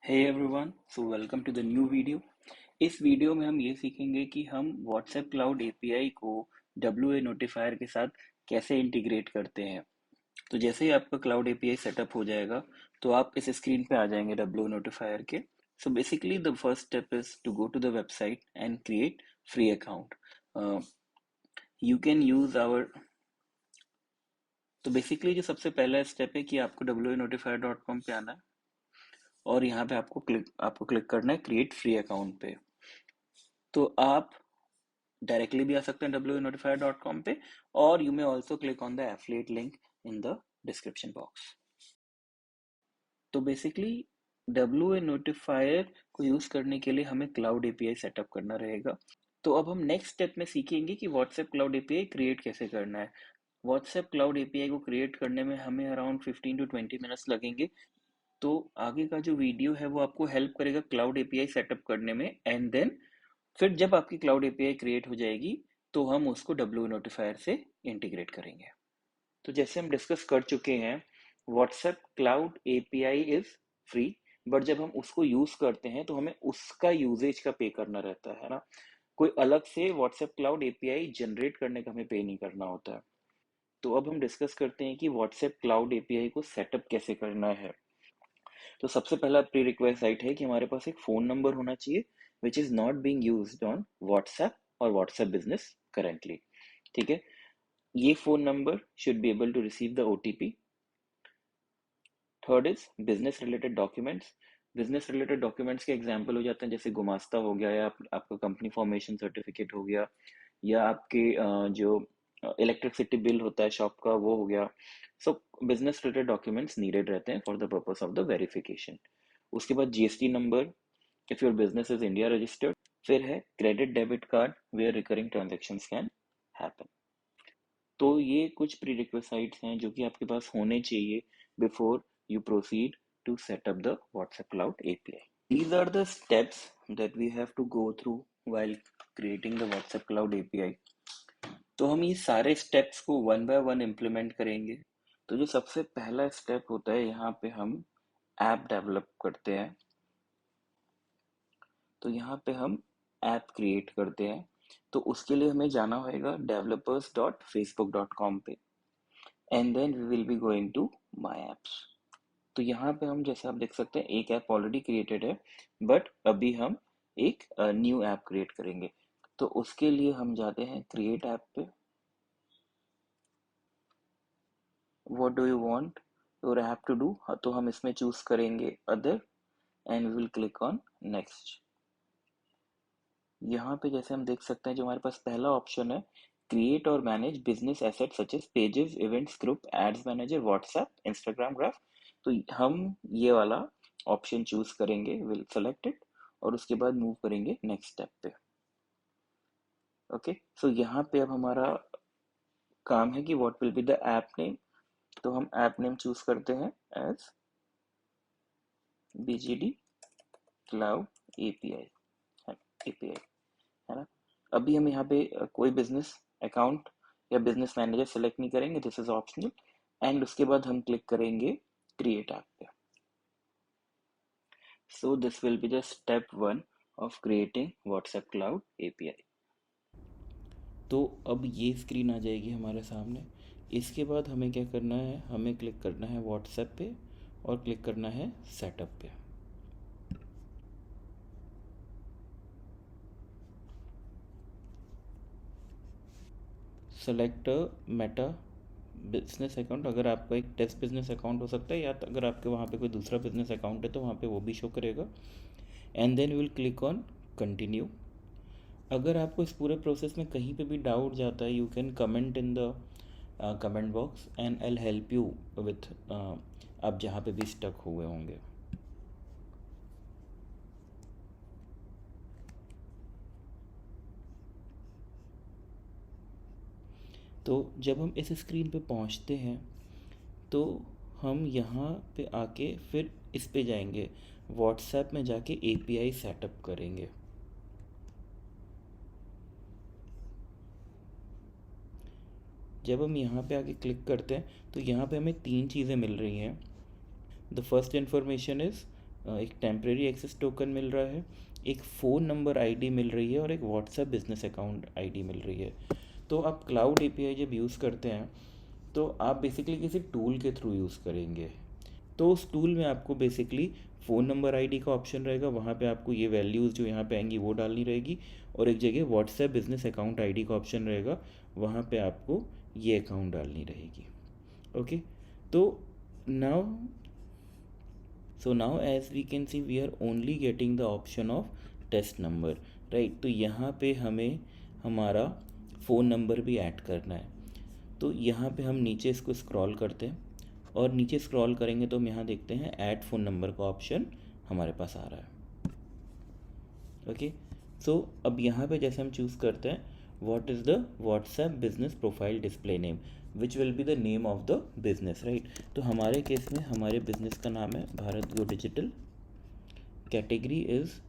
Hey everyone, so welcome to the new video. इस video में हम ये सीखेंगे कि हम व्हाट्सएप क्लाउड एपीआई को डब्ल्यू ए नोटिफायर के साथ कैसे इंटीग्रेट करते हैं। तो जैसे ही आपका क्लाउड एपीआई सेटअप हो जाएगा तो आप इस स्क्रीन पे आ जाएंगे डब्ल्यू नोटिफायर के। So basically the first step is to go to the website and create free account. You can use our. तो बेसिकली जो सबसे पहला स्टेप है कि आपको wnotifier.com पे आना है और यहाँ पे आपको क्लिक करना है क्रिएट फ्री अकाउंट पे। तो आप डायरेक्टली भी आ सकते हैं wnotifier.com पे, और you may also click on the affiliate link in the description box. तो बेसिकली डब्ल्यू ए नोटिफायर को यूज करने के लिए हमें क्लाउड एपीआई सेटअप करना रहेगा। तो अब हम नेक्स्ट स्टेप में सीखेंगे कि व्हाट्सएप क्लाउड एपीआई क्रिएट कैसे करना है। व्हाट्सएप क्लाउड एपीआई को क्रिएट करने में हमें अराउंड 15 टू 20 मिनट्स लगेंगे। तो आगे का जो वीडियो है वो आपको हेल्प करेगा क्लाउड एपीआई सेटअप करने में, एंड देन फिर जब आपकी क्लाउड एपीआई क्रिएट हो जाएगी तो हम उसको डब्ल्यू नोटिफायर से इंटीग्रेट करेंगे। तो जैसे हम डिस्कस कर चुके हैं, WhatsApp cloud API is free, but जब हम उसको यूज करते हैं तो हमें उसका यूजेज का पे करना रहता है ना। कोई अलग से व्हाट्सएप क्लाउड एपीआई जनरेट करने का हमें पे नहीं करना होता है। तो अब हम डिस्कस करते हैं कि व्हाट्सएप क्लाउड एपीआई को सेटअप कैसे करना है। तो सबसे पहला प्री रिक्वेस्ट है कि हमारे पास एक फोन नंबर होना चाहिए which is not being used on WhatsApp और व्हाट्सएप बिजनेस करेंटली। ठीक है, ये phone number should be able to receive the OTP. Third is business related documents. Business related documents के एग्जांपल हो जाते हैं जैसे गुमास्ता हो गया, या आपका कंपनी फॉर्मेशन सर्टिफिकेट हो गया, या आपके जो इलेक्ट्रिसिटी बिल होता है शॉप का वो हो गया। So business related documents needed रहते हैं for the purpose of the verification. उसके बाद GST number if your business is India registered. फिर है credit debit card where recurring transactions can happen. तो ये कुछ प्री रिक्वेसाइट्स हैं जो कि आपके पास होने चाहिए before you proceed to set up the WhatsApp Cloud API. These are the steps that we have to go through while creating the WhatsApp Cloud API. तो हम ये सारे स्टेप्स को वन बाय वन इम्प्लीमेंट करेंगे। तो जो सबसे पहला स्टेप होता है, यहाँ पे हम ऐप डेवलप करते हैं। तो यहाँ पे हम ऐप क्रिएट करते हैं। तो उसके लिए हमें जाना होगा developers.facebook.com पे, and then we will be going to my apps. तो यहाँ पे हम जैसे आप देख सकते हैं एक ऐप ऑलरेडी क्रिएटेड है, बट अभी हम एक न्यू ऐप क्रिएट करेंगे। तो उसके लिए हम जाते हैं क्रिएट ऐप पे। What do you want your app to do, तो हम इसमें चूज करेंगे other, and we will click on next. यहाँ पे जैसे हम देख सकते हैं जो हमारे पास पहला ऑप्शन है, क्रिएट और manage business asset such as pages, events, group, ads manager, WhatsApp, Instagram graph. तो हम ये वाला ऑप्शन चूज करेंगे, विल सेलेक्ट इट, और उसके बाद मूव करेंगे नेक्स्ट स्टेप पे। ओके, सो यहाँ पे अब हमारा काम है कि what will be the app name. तो हम ऐप नेम चूज करते हैं as BGD cloud API, API है ना। अभी हम यहाँ पे कोई बिजनेस अकाउंट या बिजनेस मैनेजर सेलेक्ट नहीं करेंगे, दिस इज ऑप्शनल। एंड उसके बाद हम क्लिक करेंगे क्रिएट ऐप पे। So this will be the step 1 of creating WhatsApp cloud API. तो अब ये स्क्रीन आ जाएगी हमारे सामने। इसके बाद हमें क्या करना है, हमें क्लिक करना है व्हाट्सएप पे और क्लिक करना है सेटअप पे। Select Meta business account. अगर आपका एक टेस्ट बिजनेस अकाउंट हो सकता है, या अगर आपके वहाँ पे कोई दूसरा बिजनेस अकाउंट है तो वहाँ पे वो भी शो करेगा। And then will click on continue. अगर आपको इस पूरे प्रोसेस में कहीं पे भी डाउट जाता है, you can comment in the comment box and I help you with आप जहाँ पे भी स्टक हुए होंगे। तो जब हम इस स्क्रीन पे पहुंचते हैं तो हम यहाँ पे आके फिर इस पे जाएंगे, व्हाट्सएप में जाके एपीआई सेटअप करेंगे। जब हम यहाँ पे आके क्लिक करते हैं तो यहाँ पे हमें तीन चीज़ें मिल रही हैं। द फर्स्ट इन्फॉर्मेशन इज़ एक टेम्प्रेरी एक्सेस टोकन मिल रहा है, एक फ़ोन नंबर आईडी मिल रही है और एक व्हाट्सएप बिजनेस अकाउंट आईडी मिल रही है। तो आप क्लाउड एपीआई जब यूज़ करते हैं तो आप बेसिकली किसी टूल के थ्रू यूज़ करेंगे। तो उस टूल में आपको बेसिकली फ़ोन नंबर आईडी का ऑप्शन रहेगा, वहाँ पे आपको ये वैल्यूज़ जो यहाँ पे आएंगी वो डालनी रहेगी, और एक जगह व्हाट्सएप बिजनेस अकाउंट आईडी का ऑप्शन रहेगा, वहाँ पे आपको ये अकाउंट डालनी रहेगी। ओके, तो now as we can see we are only getting the option of test number, right. तो यहाँ पे हमें हमारा फ़ोन नंबर भी ऐड करना है। तो यहाँ पे हम नीचे इसको स्क्रॉल करते हैं, और नीचे स्क्रॉल करेंगे तो हम यहाँ देखते हैं ऐड फ़ोन नंबर का ऑप्शन हमारे पास आ रहा है। ओके, सो अब यहाँ पे जैसे हम चूज़ करते हैं what is the WhatsApp business profile display name which will be the name of the business, right. तो हमारे केस में हमारे बिजनेस का नाम है Bharat go digital, category is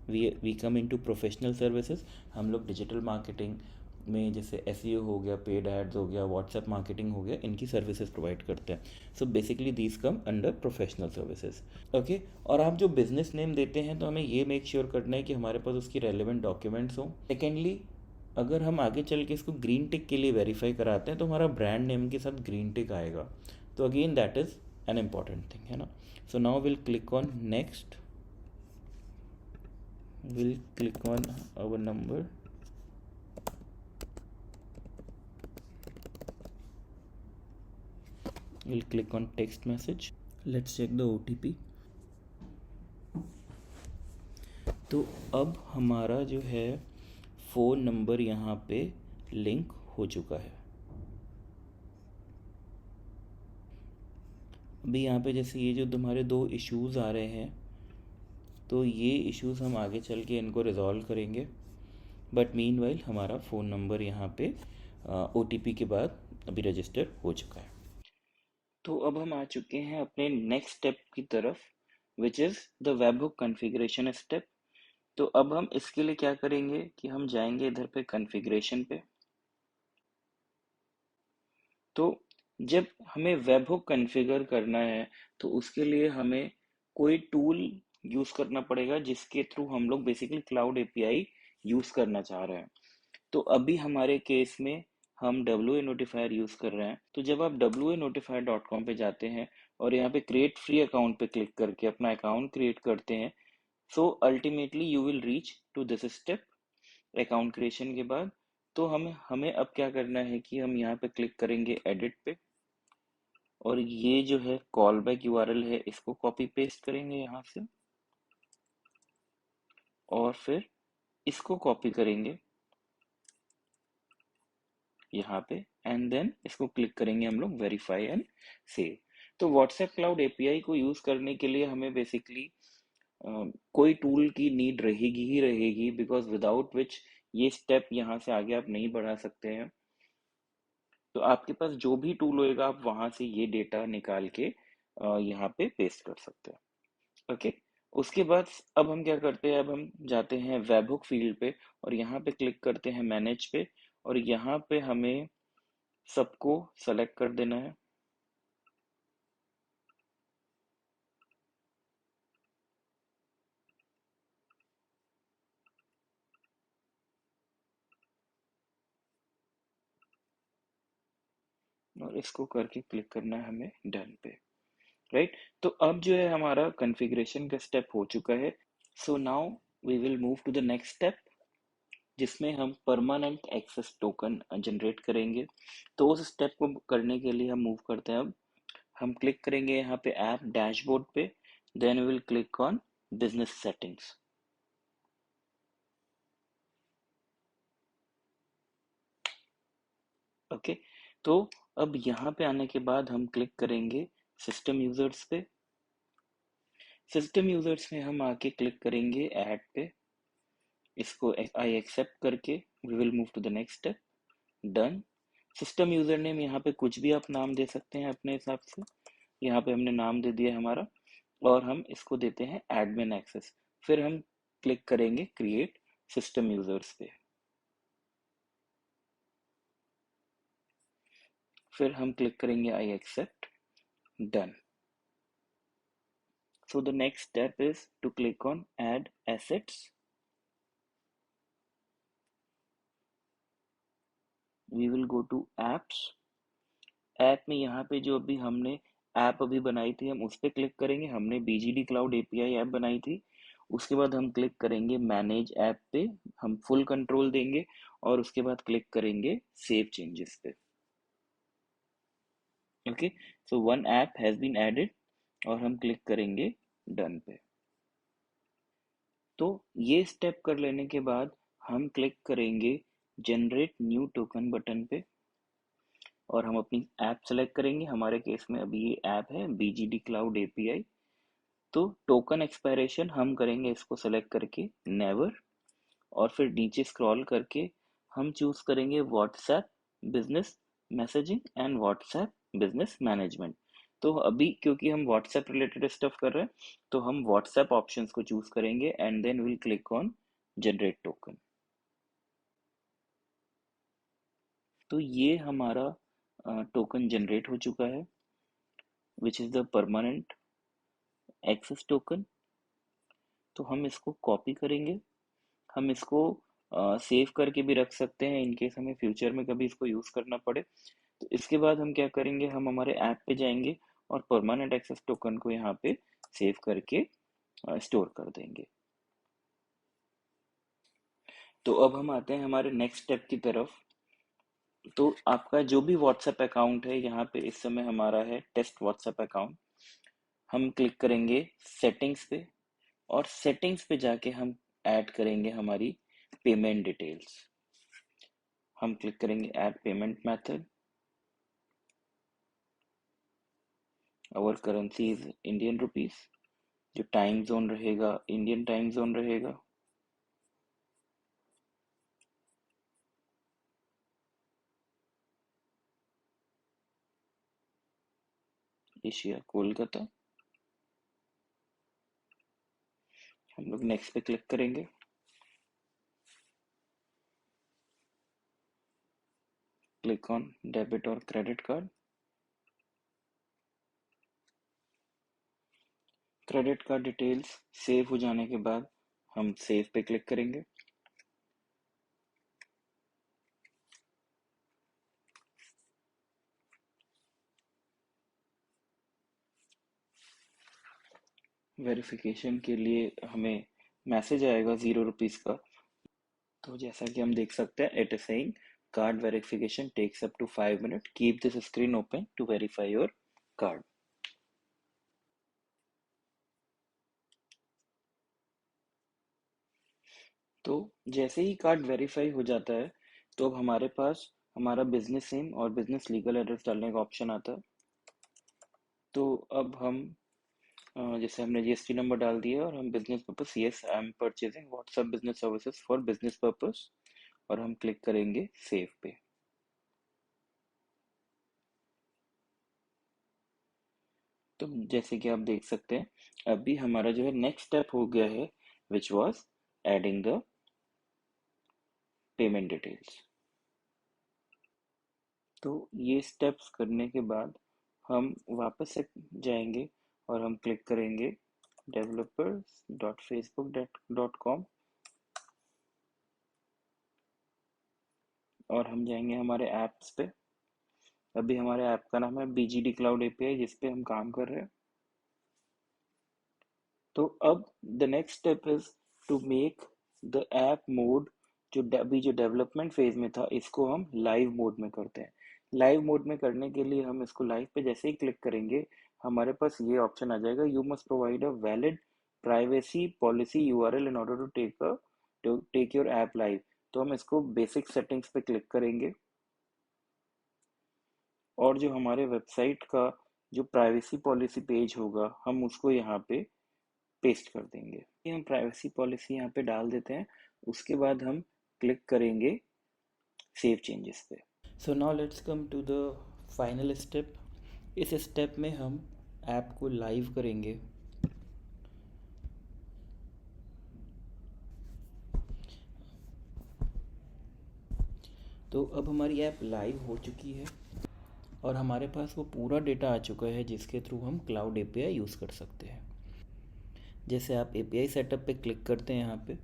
we come into professional services. हम लोग डिजिटल मार्केटिंग में जैसे एसईओ हो गया, पेड एड्स हो गया, व्हाट्सएप मार्केटिंग हो गया, इनकी सर्विसेज प्रोवाइड करते हैं। So basically these come under professional services. Okay, और आप जो बिजनेस नेम देते हैं तो हमें ये मेक श्योर करना है कि हमारे पास उसकी रेलिवेंट डॉक्यूमेंट्स हों। सेकेंडली, अगर हम आगे चल के इसको ग्रीन टिक के लिए वेरीफाई कराते हैं तो हमारा ब्रांड नेम के साथ ग्रीन टिक आएगा। तो again that is an important thing, है ना। So now will click on next, we'll click on our number, we'll click on text message, let's check the OTP। तो अब हमारा जो है फ़ोन नंबर यहाँ पे लिंक हो चुका है। अभी यहाँ पे जैसे ये जो तुम्हारे दो इश्यूज़ आ रहे हैं, तो ये इश्यूज़ हम आगे चल के इनको रिजॉल्व करेंगे, बट मीनवाइल हमारा फ़ोन नंबर यहाँ पे OTP के बाद अभी रजिस्टर हो चुका है। तो अब हम आ चुके हैं अपने नेक्स्ट स्टेप की तरफ, which is the webhook configuration step. तो अब हम इसके लिए क्या करेंगे कि हम जाएंगे इधर पे कॉन्फ़िगरेशन पे। तो जब हमें वेबहुक कॉन्फ़िगर करना है तो उसके लिए हमें कोई टूल यूज़ करना पड़ेगा जिसके थ्रू हम लोग बेसिकली क्लाउड एपीआई यूज़ करना चाह रहे हैं। तो अभी हमारे केस में हम WA नोटिफायर यूज़ कर रहे हैं। तो जब आप wanotifier.com पे जाते हैं और यहाँ पे क्रिएट फ्री अकाउंट पे क्लिक करके अपना अकाउंट क्रिएट करते हैं, so ultimately you will reach to this step account creation के बाद। तो हमें अब क्या करना है कि हम यहाँ पे क्लिक करेंगे एडिट पे, और ये जो है कॉल बैक यूआरएल है इसको कॉपी पेस्ट करेंगे यहाँ से, और फिर इसको कॉपी करेंगे यहाँ पे, एंड देन इसको क्लिक करेंगे हम लोग वेरीफाई एंड सेव। तो व्हाट्सएप क्लाउड एपीआई को यूज करने के लिए हमें बेसिकली कोई टूल की नीड रहेगी ही रहेगी, बिकॉज विदाउट विच ये स्टेप यहाँ से आगे आप नहीं बढ़ा सकते हैं। तो आपके पास जो भी टूल होएगा आप वहां से ये डेटा निकाल के यहाँ पे पेस्ट कर सकते हैं। ओके, उसके बाद अब हम क्या करते हैं, अब हम जाते हैं वेबहुक फील्ड पे और यहाँ पे क्लिक करते हैं मैनेज पे, और यहाँ पे हमें सबको सेलेक्ट कर देना है। और इसको करके क्लिक करना है हमें डन पे, राइट। तो अब जो है हमारा कॉन्फ़िगरेशन का स्टेप हो चुका है। So now we will move to the next step, जिसमें हम परमानेंट एक्सेस टोकन जनरेट करेंगे। तो उस स्टेप को करने के लिए हम मूव करते हैं, अब हम क्लिक करेंगे यहाँ पे ऐप डैशबोर्ड पे, then we will click on business settings. Okay, तो अब यहाँ पे आने के बाद हम क्लिक करेंगे सिस्टम यूजर्स पे। सिस्टम यूजर्स में हम आके क्लिक करेंगे ऐड पे, इसको आई एक्सेप्ट करके we will move to the next step, done. System user name यहाँ पे कुछ भी आप नाम दे सकते हैं अपने हिसाब से, यहाँ पे हमने नाम दे दिया हमारा, और हम इसको देते हैं एडमिन एक्सेस। फिर हम क्लिक करेंगे क्रिएट सिस्टम यूजर्स पे। फिर हम क्लिक करेंगे I accept, done. So the next step is to click on add assets. We will go to apps. App में यहाँ पे जो अभी हमने ऐप अभी बनाई थी हम उस पर क्लिक करेंगे। हमने BGD क्लाउड API ऐप बनाई थी। उसके बाद हम क्लिक करेंगे मैनेज ऐप पे, हम फुल कंट्रोल देंगे और उसके बाद क्लिक करेंगे सेव चेंजेस पे। Okay, so one app has been added और हम क्लिक करेंगे डन पे। तो ये स्टेप कर लेने के बाद हम क्लिक करेंगे जनरेट न्यू टोकन बटन पे और हम अपनी ऐप सेलेक्ट करेंगे। हमारे केस में अभी ये ऐप है BGD क्लाउड API। तो टोकन एक्सपायरेशन हम करेंगे इसको सेलेक्ट करके नेवर, और फिर नीचे स्क्रॉल करके हम चूज करेंगे WhatsApp business messaging and WhatsApp business management. तो अभी क्योंकि हम व्हाट्सएप रिलेटेड स्टफ कर रहे हैं तो हम व्हाट्सएप ऑप्शंस को चूज करेंगे and then will click on generate token. तो ये हमारा टोकन जनरेट हो चुका है which is the permanent access token. तो हम इसको कॉपी करेंगे, हम इसको सेव करके भी रख सकते हैं इन केस हमें फ्यूचर में कभी इसको यूज करना पड़े। तो इसके बाद हम क्या करेंगे, हम हमारे ऐप पे जाएंगे और परमानेंट एक्सेस टोकन को यहाँ पे सेव करके स्टोर कर देंगे। तो अब हम आते हैं हमारे नेक्स्ट स्टेप की तरफ। तो आपका जो भी व्हाट्सएप अकाउंट है, यहाँ पे इस समय हमारा है टेस्ट व्हाट्सएप अकाउंट। हम क्लिक करेंगे सेटिंग्स पे और सेटिंग्स पे जाके हम ऐड करेंगे हमारी पेमेंट डिटेल्स। हम क्लिक करेंगे add payment method. Our currency is Indian rupees. जो टाइम जोन रहेगा इंडियन टाइम जोन रहेगा। एशिया कोलकाता। हम लोग नेक्स्ट पे क्लिक करेंगे। क्लिक ऑन डेबिट और credit card. Credit card details save हो जाने के बाद हम सेव पे क्लिक करेंगे। वेरिफिकेशन के लिए हमें मैसेज आएगा 0 रुपीज का। तो जैसा कि हम देख सकते हैं it is saying card verification takes up to 5 minute, keep this screen open to verify your card. तो जैसे ही कार्ड वेरीफाई हो जाता है तो अब हमारे पास हमारा बिजनेस नेम और बिजनेस लीगल एड्रेस डालने का ऑप्शन आता है। तो अब हम जैसे हमने GST नंबर डाल दिया और हम business purpose, yes I am purchasing WhatsApp business services for business purpose, और हम क्लिक करेंगे सेव पे। तो जैसे कि आप देख सकते हैं अभी हमारा जो है नेक्स्ट स्टेप हो गया है which was adding the payment details. तो ये स्टेप्स करने के बाद हम वापस से जाएंगे और हम क्लिक करेंगे developers.facebook.com और हम जाएंगे हमारे ऐप्स पे। अभी हमारे ऐप का नाम है BGD क्लाउड API जिस पे हम काम कर रहे हैं। तो अब the next step is to make the app mode, जो अभी जो डेवलपमेंट फेज में था इसको हम लाइव मोड में करते हैं। लाइव मोड में करने के लिए हम इसको लाइव पे जैसे ही क्लिक करेंगे हमारे पास ये ऑप्शन आ जाएगा, you must provide a valid privacy policy URL in order to take your app live. तो हम इसको बेसिक सेटिंग्स पे क्लिक करेंगे और जो हमारे वेबसाइट का जो प्राइवेसी पॉलिसी पेज होगा हम उसको यहाँ पे पेस्ट कर देंगे। ये हम प्राइवेसी पॉलिसी यहाँ पे डाल देते हैं, उसके बाद हम क्लिक करेंगे सेव चेंजेस पे। So now let's come to the final step. इस स्टेप में हम ऐप को लाइव करेंगे। तो अब हमारी ऐप लाइव हो चुकी है और हमारे पास वो पूरा डेटा आ चुका है जिसके थ्रू हम क्लाउड एपीआई यूज़ कर सकते हैं। जैसे आप एपीआई सेटअप पे क्लिक करते हैं यहाँ पे,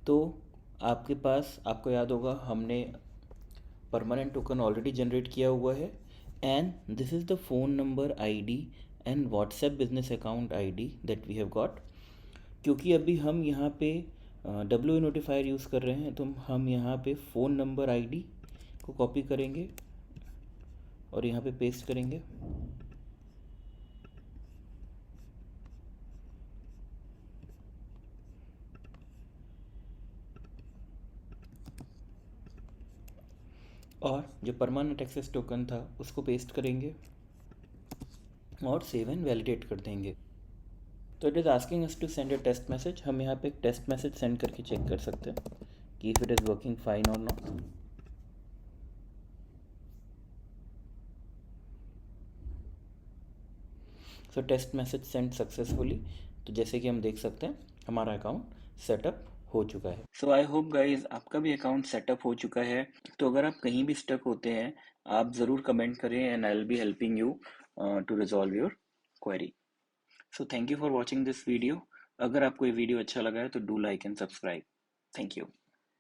तो आपके पास, आपको याद होगा हमने परमानेंट टोकन ऑलरेडी जनरेट किया हुआ है, and this is the phone number ID and WhatsApp business account ID that we have got. क्योंकि अभी हम यहाँ पे डब्ल्यू ए नोटिफायर यूज़ कर रहे हैं, तो हम यहाँ पे फ़ोन नंबर आईडी को कॉपी करेंगे और यहाँ पे पेस्ट करेंगे। और जो परमानेंट एक्सेस टोकन था उसको पेस्ट करेंगे और सेव एंड वैलिडेट कर देंगे। तो it is asking us to send a test message. हम यहाँ पे एक टेस्ट मैसेज सेंड करके चेक कर सकते हैं कि if it is working fine और not. So test message send successfully. तो जैसे कि हम देख सकते हैं हमारा अकाउंट सेटअप हो चुका है। सो आई होप गाइज आपका भी अकाउंट सेटअप हो चुका है। तो अगर आप कहीं भी स्टक होते हैं, आप ज़रूर कमेंट करें and I will be helping you to resolve your query. So thank you for watching this video. अगर आपको ये वीडियो अच्छा लगा है तो do like and subscribe. Thank you.